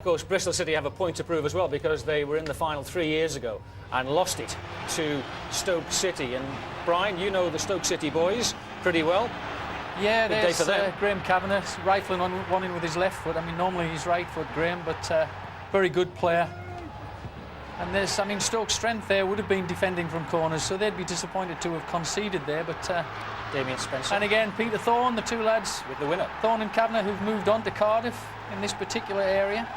course, Bristol City have a point to prove as well, because they were in the final 3 years ago and lost it to Stoke City. And Brian, you know the Stoke City boys pretty well. Yeah, Big day for them. Graham Kavanagh rifling on one in with his left foot. I mean, normally he's right foot, Graham, but very good player. And there's, I mean, Stoke's strength there would have been defending from corners, so they'd be disappointed to have conceded there. But Damien Spencer. And again, Peter Thorne, the two lads with the winner. Thorne and Kavanagh, who've moved on to Cardiff in this particular area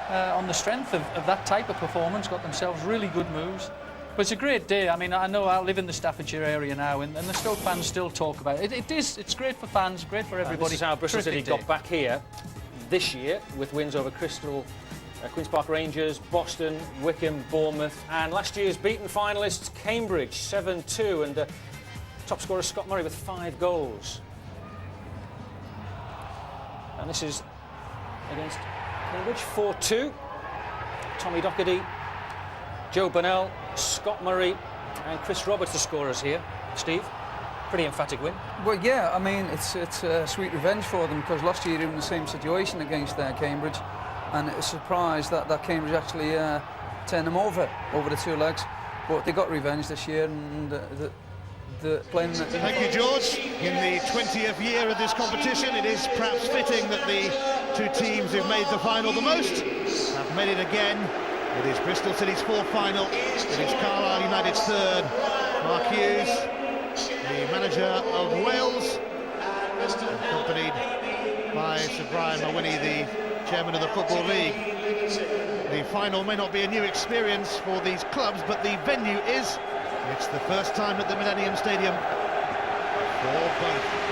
on the strength of that type of performance, got themselves really good moves. But it's a great day. I mean, I know I live in the Staffordshire area now, and the Stoke fans still talk about it. It's great for fans, great for everybody. This is how Bristol City got back here this year, with wins over Queen's Park Rangers, Boston, Wycombe, Bournemouth, and last year's beaten finalists Cambridge 7-2, and top scorer Scott Murray with 5 goals. And this is against Cambridge 4-2. Tommy Docherty, Joe Burnell, Scott Murray and Chris Roberts, the scorers here. Steve, pretty emphatic win. Well, yeah, I mean, it's a sweet revenge for them, because last year they were in the same situation against Cambridge, and it's a surprise that Cambridge actually turned them over the 2 legs. But they got revenge this year, and the playing. Thank you, George. In the 20th year of this competition, it is perhaps fitting that the 2 teams who've made the final the most have made it again. It is Bristol City's 4th final. It is Carlisle United's 3rd. Mark Hughes, the manager of Wales, accompanied by Sir Brian Mawhinney, the chairman of the Football League. The final may not be a new experience for these clubs, but the venue is. It's the first time at the Millennium Stadium for both.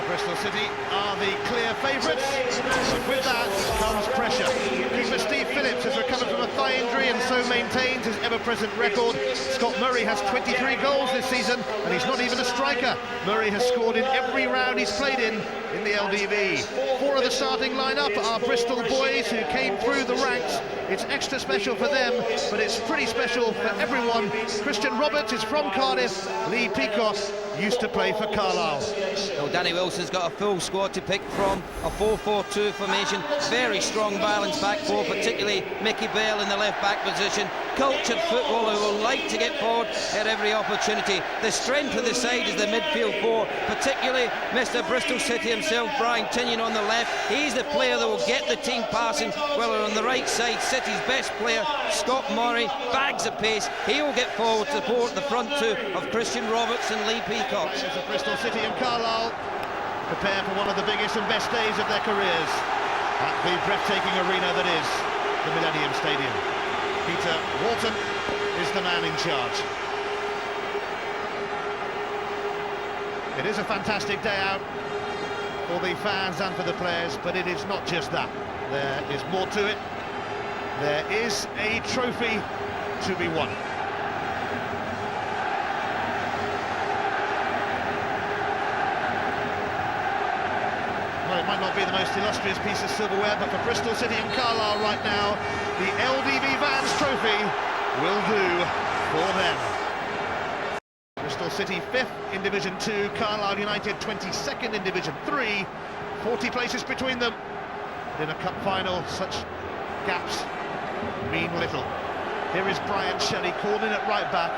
Bristol City are the clear favourites, but with that comes pressure. Keeper Steve Phillips has recovered from a thigh injury and so maintains his ever-present record. Scott Murray has 23 goals this season, and he's not even a striker. Murray has scored in every round he's played in the LDV. 4 of the starting lineup are Bristol boys who came through the ranks. It's extra special for them, but it's pretty special for everyone. Christian Roberts is from Cardiff. Lee Peacock used to play for Carlisle. Well, Danny Wilson's got a full squad to pick from, a 4-4-2 formation, very strong balance back 4, particularly Mickey Bell in the left back position. Cultured footballer who will like to get forward at every opportunity. The strength of the side is the midfield 4, particularly Mr. Bristol City himself, Brian Tinian on the left. He's the player that will get the team passing. Well, on the right side, City's best player, Scott Murray, bags of pace. He will get forward to support the front 2 of Christian Roberts and Lee Peacock. Bristol City and Carlisle prepare for one of the biggest and best days of their careers at the breathtaking arena that is the Millennium Stadium. Peter Walton is the man in charge. It is a fantastic day out for the fans and for the players, but it is not just that. There is more to it. There is a trophy to be won. Well, it might not be the most illustrious piece of silverware, but for Bristol City and Carlisle right now, the LDV Vans trophy will do for them. Bristol City 5th in Division 2, Carlisle United 22nd in Division 3, 40 places between them. But in a cup final, such gaps mean little. Here is Brian Shelley called in at right back.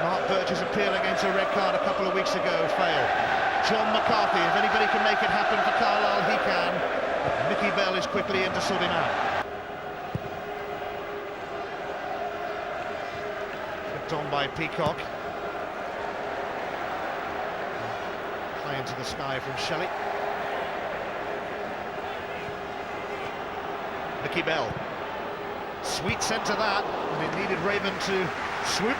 Mark Birch's appeal against a red card a couple of weeks ago failed. John McCarthy, if anybody can make it happen for Carlisle, he can. Mickey Bell is quickly in to sort him out. Flipped on by Peacock. High into the sky from Shelley. Mickey Bell. Sweet centre that, and it needed Raven to swoop.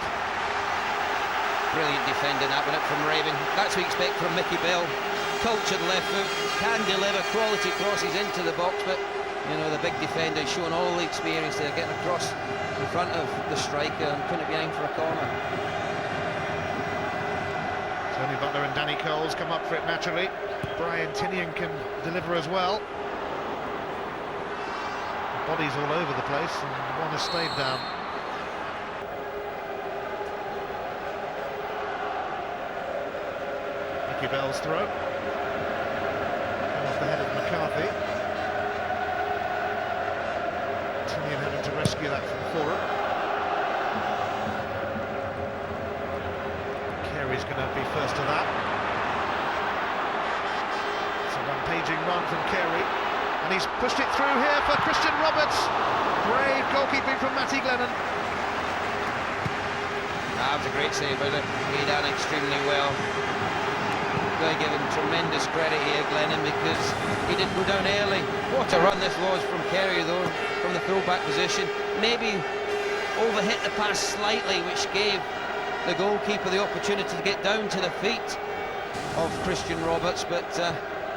Brilliant defending that one up from Raven. That's what you expect from Mickey Bell. Cultured left foot, can deliver quality crosses into the box, but you know, the big defender showing all the experience there, getting across in front of the striker and putting it behind for a corner. Tony Butler and Danny Coles come up for it naturally. Brian Tinian can deliver as well. Bodies all over the place, and one has stayed down. Mickey Bell's throw. Murphy. Tinian having to rescue that from Forum. Carey's going to be first to that. It's a rampaging run from Carey, and he's pushed it through here for Christian Roberts. Brave goalkeeping from Matty Glennon. That was a great save, wasn't it? He done extremely well. Got to give him tremendous credit here, Glennon, because he didn't go down early. What a run this was from Carey, though, from the full-back position. Maybe overhit the pass slightly, which gave the goalkeeper the opportunity to get down to the feet of Christian Roberts, but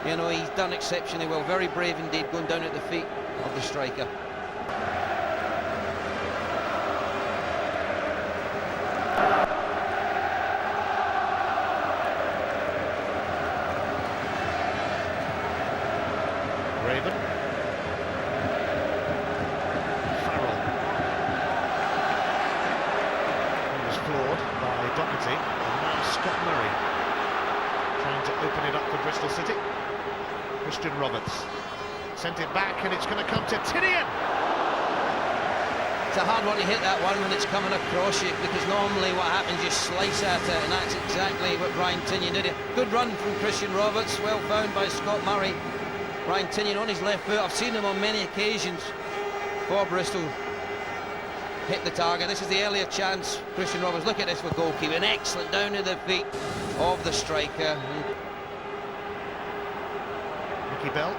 you know, he's done exceptionally well. Very brave indeed, going down at the feet of the striker. Raven. Farrell. He was floored by Doherty, and now Scott Murray trying to open it up for Bristol City. Christian Roberts sent it back, and it's going to come to Tinian. It's a hard one to hit that one when it's coming across you, because normally what happens, you slice at it, and that's exactly what Brian Tinian did. Good run from Christian Roberts, well found by Scott Murray. Brian Tinian on his left foot. I've seen him on many occasions for Bristol hit the target. This is the earlier chance. Christian Roberts, look at this with goalkeeping, excellent down to the feet of the striker. Mickey Bell.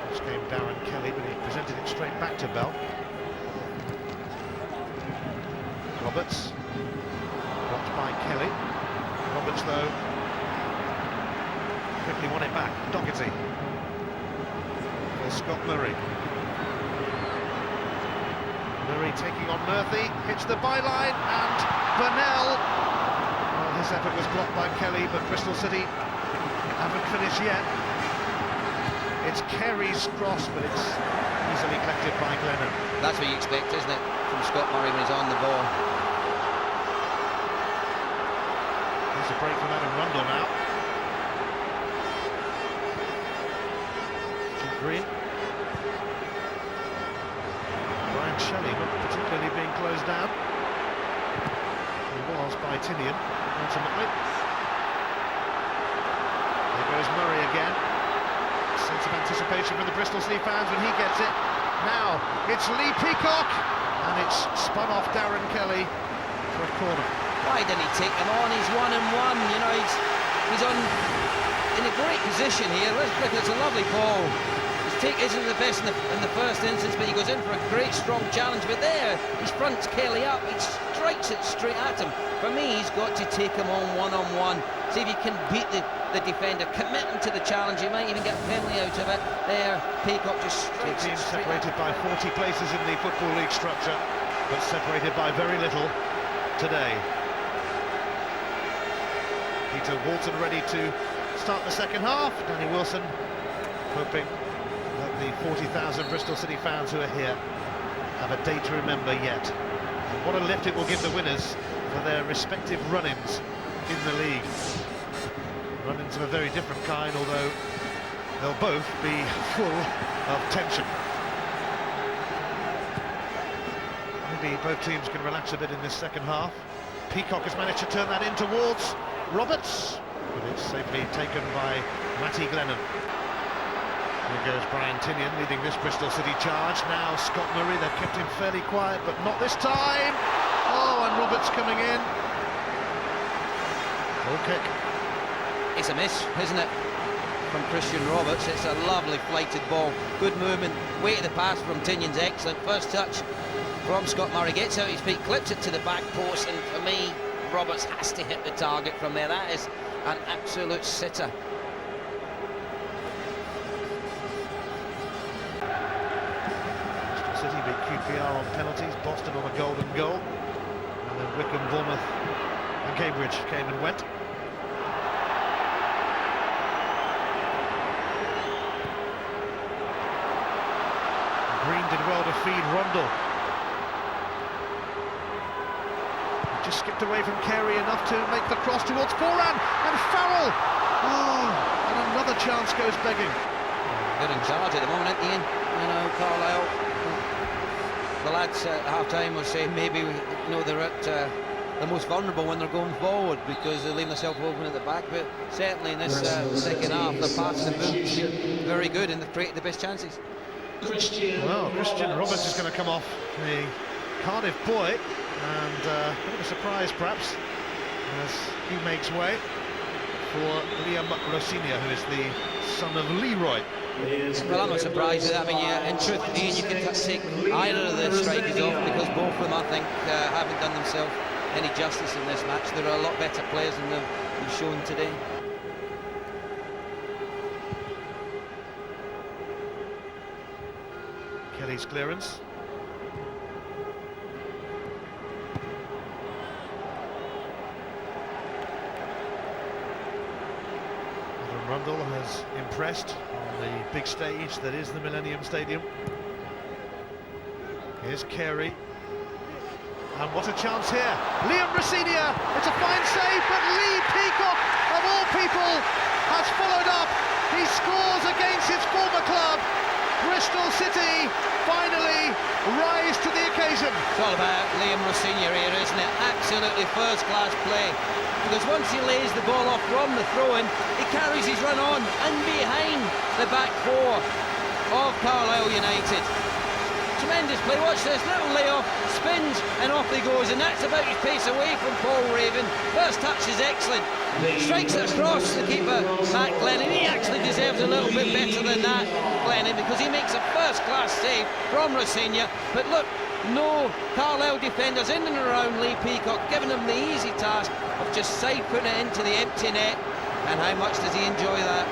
This came Darren Kelly, but he presented it straight back to Bell. Roberts. Blocked by Kelly. Roberts, though, quickly won it back. Doherty. For Scott Murray. Murray taking on Murphy, hits the byline, and Burnell. Well, his effort was blocked by Kelly, but Bristol City haven't finished yet. It's Carey's cross, but it's easily collected by Glennon. That's what you expect, isn't it, from Scott Murray when he's on the ball. There's a break from Adam Rundle now. Jim Green. Brian Shelley not particularly being closed down. He was by Tinian, ultimately. There goes Murray again. Sense of anticipation for the Bristol City fans when he gets it. Now it's Lee Peacock, and it's spun off Darren Kelly for a corner. Why didn't he take him on? He's 1-1, you know, he's on in a great position here. Look, it's a lovely ball. His take isn't the best in the first instance, but he goes in for a great strong challenge. But there, he fronts Kelly up, he strikes it straight at him. For me, he's got to take him on one-on-one. See if he can beat the defender, commit him to the challenge. He might even get a penalty out of it. There, Peacock just strikes it straight. Separated by 40 places in the Football League structure, but separated by very little today. Peter Walton ready to start the second half. Danny Wilson hoping that the 40,000 Bristol City fans who are here have a day to remember yet. And what a lift it will give the winners for their respective run-ins in the league. Run-ins of a very different kind, although they'll both be full of tension. Maybe both teams can relax a bit in this second half. Peacock has managed to turn that in towards Roberts, but it's safely taken by Matty Glennon. Here goes Brian Tinian leading this Bristol City charge. Now Scott Murray, they've kept him fairly quiet, but not this time. Oh, and Roberts coming in. Full kick. It's a miss, isn't it, from Christian Roberts? It's a lovely flighted ball. Good movement. Weight of the pass from Tinian's excellent. First touch from Scott Murray. Gets out his feet, clips it to the back post, and for me, Roberts has to hit the target from there. That is an absolute sitter. Bristol City beat QPR on penalties, Boston on a golden goal, and then Wycombe, Bournemouth and Cambridge came and went. Green did well to feed Rundle. just skipped away from Carey enough to make the cross towards Foran, and Farrell! Oh, and another chance goes begging. They're in charge at the moment, aren't they, Ian? You know, Carlisle. The lads at half-time will say maybe they're at the most vulnerable when they're going forward because they leave themselves open at the back, but certainly in this second half the passing and moves very good and they've created the best chances. Well, Christian Roberts is going to come off, the Cardiff boy, and a bit of a surprise perhaps as he makes way for Liam Rosenior, who is the son of Leroy. Well, I'm not surprised with that. I mean, in truth, Ian, you can take either of the strikers off because both of them, I think, haven't done themselves any justice in this match. There are a lot better players than they've shown today. Kelly's clearance. Adam Rundle has impressed on the big stage that is the Millennium Stadium. Here's Carey. And what a chance here. Liam Rosenior, it's a fine save, but Lee Peacock, of all people, has followed up. He scores against his former club. Bristol City finally rise to the occasion. It's all about Liam Rosenior here, isn't it? Absolutely first-class play. Because once he lays the ball off from the throw-in, he carries his run on and behind the back four of Carlisle United. Tremendous play. Watch this, little layoff, spins and off he goes, and that's about his pace away from Paul Raven. First touch is excellent. Strikes it across the keeper, Matt Glennon. He actually deserves a little bit better than that, Glennon, because he makes a first-class save from Rosenior. But look, no Carlisle defenders in and around Lee Peacock, giving him the easy task of just side-putting it into the empty net. And how much does he enjoy that?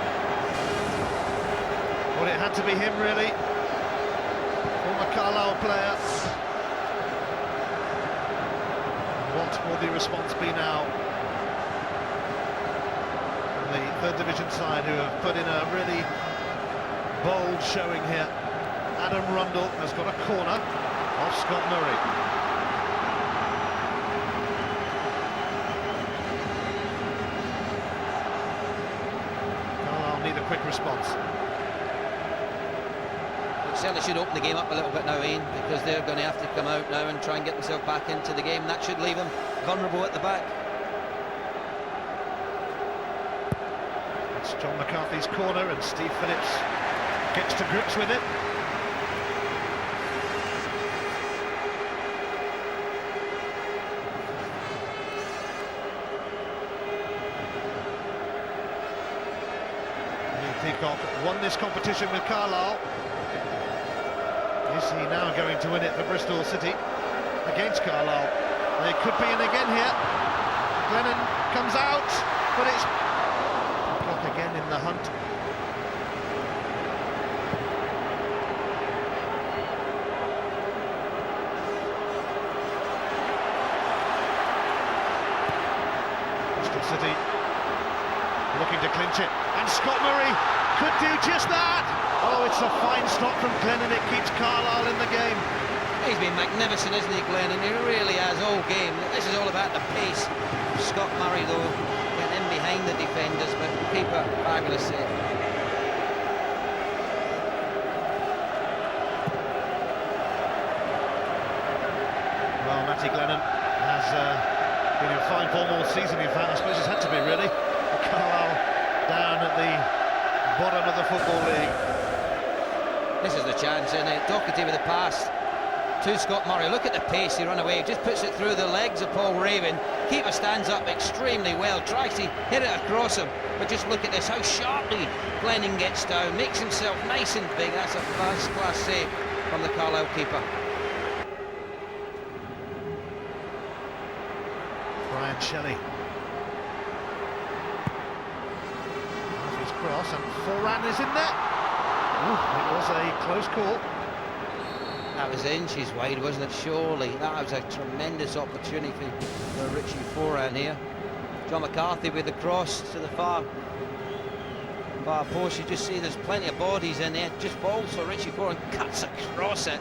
Well, it had to be him, really. Former Carlisle player. What will the response be now? The third division side, who have put in a really bold showing here. Adam Rundle has got a corner off Scott Murray. Carlisle need a quick response. Certainly should open the game up a little bit now, Ian, because they're going to have to come out now and try and get themselves back into the game. That should leave them vulnerable at the back. It's John McCarthy's corner and Steve Phillips gets to grips with it. Lee Peacock won this competition with Carlisle. Is he now going to win it for Bristol City against Carlisle? They could be in again here. Glennon comes out, but it's Peacock again in the hunt. Bristol City looking to clinch it, and Scott Murray could do just that. Oh, it's a fine stop from Glennon. It keeps Carlisle in the game. He's been magnificent, isn't he, Glennon? He really has all game. This is all about the pace. Scott Murray, though, getting in behind the defenders, but keeper, fabulous save. Well, Matty Glennon has been in fine form all season, in fact. I suppose it's had to be, really. Carlisle down at the bottom of the Football League. This is the chance, isn't it? Doherty with the pass to Scott Murray. Look at the pace he ran away. Just puts it through the legs of Paul Raven. Keeper stands up extremely well. Tries to hit it across him. But just look at this, how sharply Glennon gets down. Makes himself nice and big. That's a first-class save from the Carlisle keeper. Brian Shelley. His cross, and Foran is in there. Ooh, it was a close call. That was inches wide, wasn't it? Surely that was a tremendous opportunity for Richie Foran here. John McCarthy with the cross to the far post. You just see there's plenty of bodies in there. Just falls for Richie Foran, cuts across it,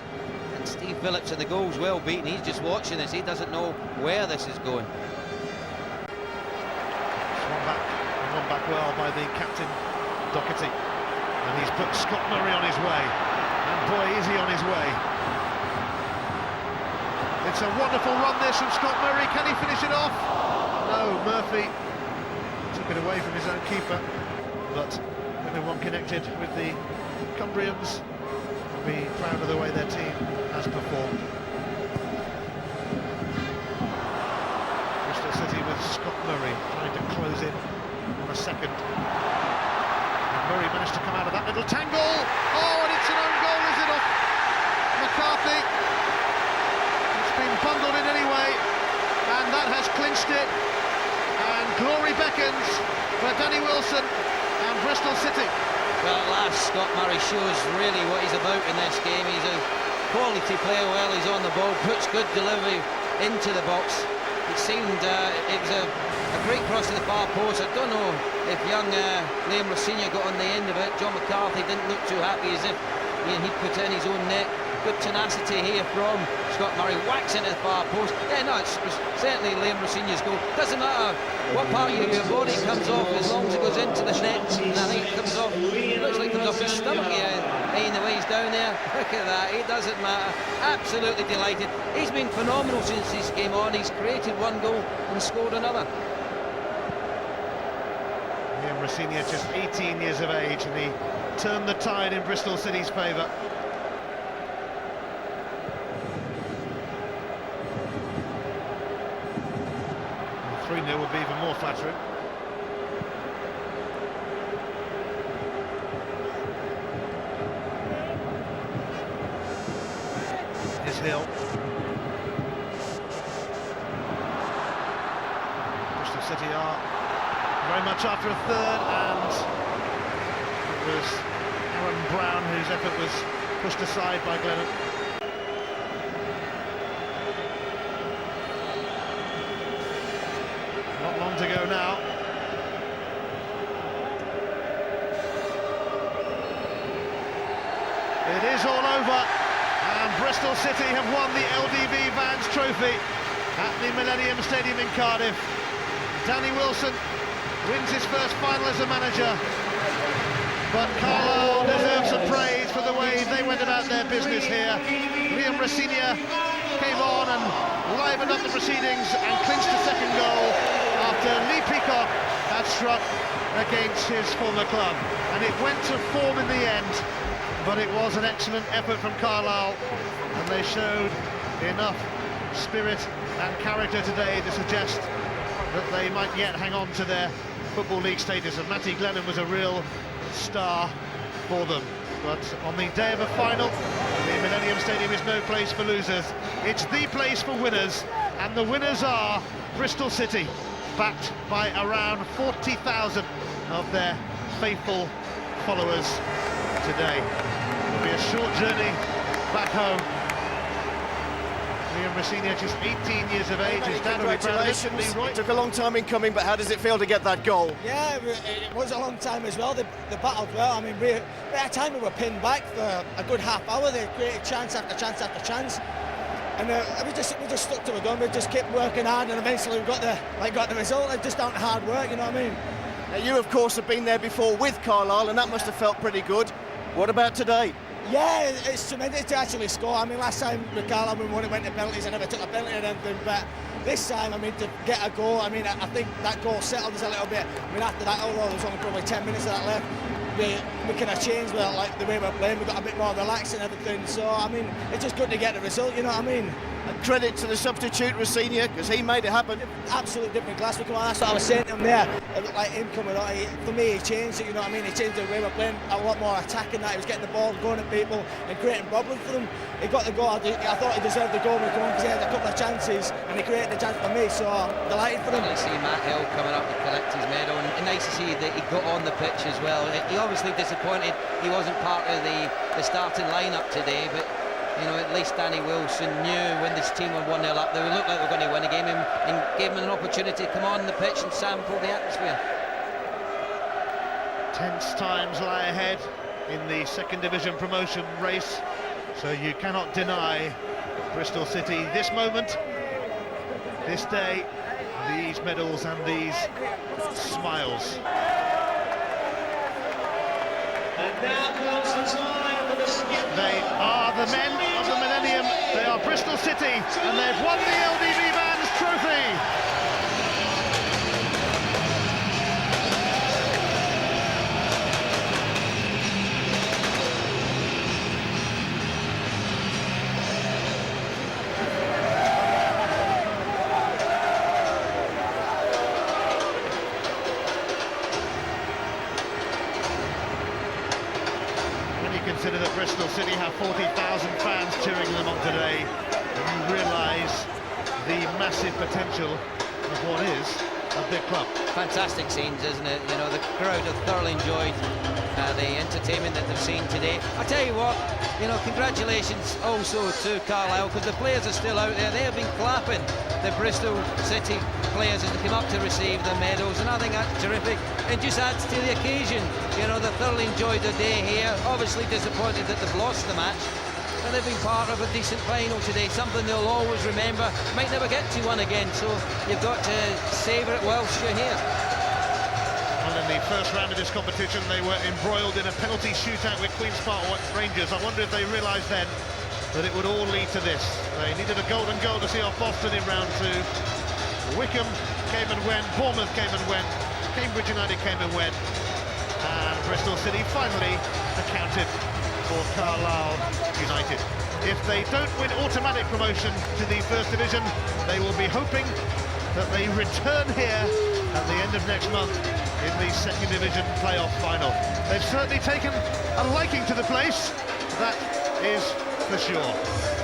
and Steve Phillips, and the goal's well beaten. He's just watching this. He doesn't know where this is going. One back well by the captain, Doherty. And he's put Scott Murray on his way. And boy, is he on his way. It's a wonderful run this from Scott Murray. Can he finish it off? No, Murphy took it away from his own keeper. But everyone connected with the Cumbrians will be proud of the way their team has performed. Bristol City with Scott Murray trying to close in on a second. And Murray managed to come out of that little tangle. Oh, and it's an own goal, is it, off McCarthy? It's been bundled in anyway, and that has clinched it. And glory beckons for Danny Wilson and Bristol City. Well, at last, Scott Murray shows really what he's about in this game. He's a quality player while he's on the ball, puts good delivery into the box. It seemed it was a great cross to the far post. I don't know if young Liam Rosenior got on the end of it. John McCarthy didn't look too happy, as if he'd put in his own net. Good tenacity here from Scott Murray, whacks into the far post. Yeah, no, it's certainly Liam Rosenior's goal. Doesn't matter what part of your body comes off, as long as it goes into the net. And I think it comes off, looks like it comes off his stomach here, the way he's down there. Look at that, it doesn't matter. Absolutely delighted. He's been phenomenal since this came on. He's created one goal and scored another. Liam Rosenior, just 18 years of age, and he turned the tide in Bristol City's favour. 3-0 would be even more flattering. Here's Hill. Bristol City are very much after a third, and it was Aaron Brown whose effort was pushed aside by Glennon. Not long to go now. It is all over, and Bristol City have won the LDV Vans Trophy at the Millennium Stadium in Cardiff. Danny Wilson wins his first final as a manager, but Carlisle deserves some praise for the way they went about their business here. Liam Rosenior came on and livened up the proceedings and clinched the second goal after Lee Peacock had struck against his former club. And it went to form in the end, but it was an excellent effort from Carlisle, and they showed enough spirit and character today to suggest that they might yet hang on to their Football League status. And Matty Glennon was a real star for them. But on the day of a final, the Millennium Stadium is no place for losers. It's the place for winners, and the winners are Bristol City, backed by around 40,000 of their faithful followers today. It'll be a short journey back home. Liam Rosenior, just 18 years of age, his dad will be proud of him. Leroy. It took a long time in coming, but how does it feel to get that goal? Yeah, it was a long time as well. They battled well. I mean, at a time we were pinned back for a good half hour. They created chance after chance after chance, and we just stuck to it. We just kept working hard, and eventually we got the result. It's just down to hard work, you know what I mean? Now, you, of course, have been there before with Carlisle, and that must have felt pretty good. What about today? Yeah, it's tremendous to actually score. I mean, last time with Carlisle, when it went to penalties, I never took a penalty or anything, but this time, I mean, to get a goal, I mean, I think that goal settled us a little bit. I mean, after that, although there was only probably 10 minutes of that left, we kind of changed like the way we're playing. We got a bit more relaxed and everything. So, I mean, it's just good to get the result, you know what I mean? And credit to the substitute, Rosenior, because he made it happen. Absolutely different class. That's what I was saying to him there. Like him coming on, for me, he changed it, you know what I mean? He changed the way we're playing, a lot more attacking that. He was getting the ball, going at people and creating problems for them. He got the goal. I thought he deserved the goal because he had a couple of chances and he created the chance for me, so I'm delighted for him. Nice to see Matt Hill coming up to collect his medal, and nice to see that he got on the pitch as well. He obviously disappointed he wasn't part of the starting lineup today, but you know, at least Danny Wilson knew when this team were 1-0 up, they looked like they were going to win a game, and gave him an opportunity to come on the pitch and sample the atmosphere. Tense times lie ahead in the second division promotion race So you cannot deny Bristol City this moment, this day, these medals and these smiles. And now comes the time for the skip. They are the men of the Millennium. They are Bristol City, and they've won the LDV Vans trophy. Consider that Bristol City have 40,000 fans cheering them on today. You realise the massive potential of what is a big club. Fantastic scenes, isn't it? You know, the crowd have thoroughly enjoyed the entertainment that they've seen today. I tell you what, you know, congratulations also to Carlisle, because the players are still out there. They have been clapping the Bristol City players as they come up to receive the medals, and I think that's terrific. It just adds to the occasion. You know, they thoroughly enjoyed the day here. Obviously disappointed that they've lost the match, but they've been part of a decent final today, something they'll always remember. Might never get to one again, so you've got to savour it whilst you're here. Well, in the first round of this competition, they were embroiled in a penalty shootout with Queen's Park Rangers. I wonder if they realised then that it would all lead to this. They needed a golden goal to see off Boston in round 2. Wickham came and went, Bournemouth came and went, Cambridge United came and went, and Bristol City finally accounted for Carlisle United. If they don't win automatic promotion to the First Division, they will be hoping that they return here at the end of next month in the Second Division playoff final. They've certainly taken a liking to the place, that is for sure.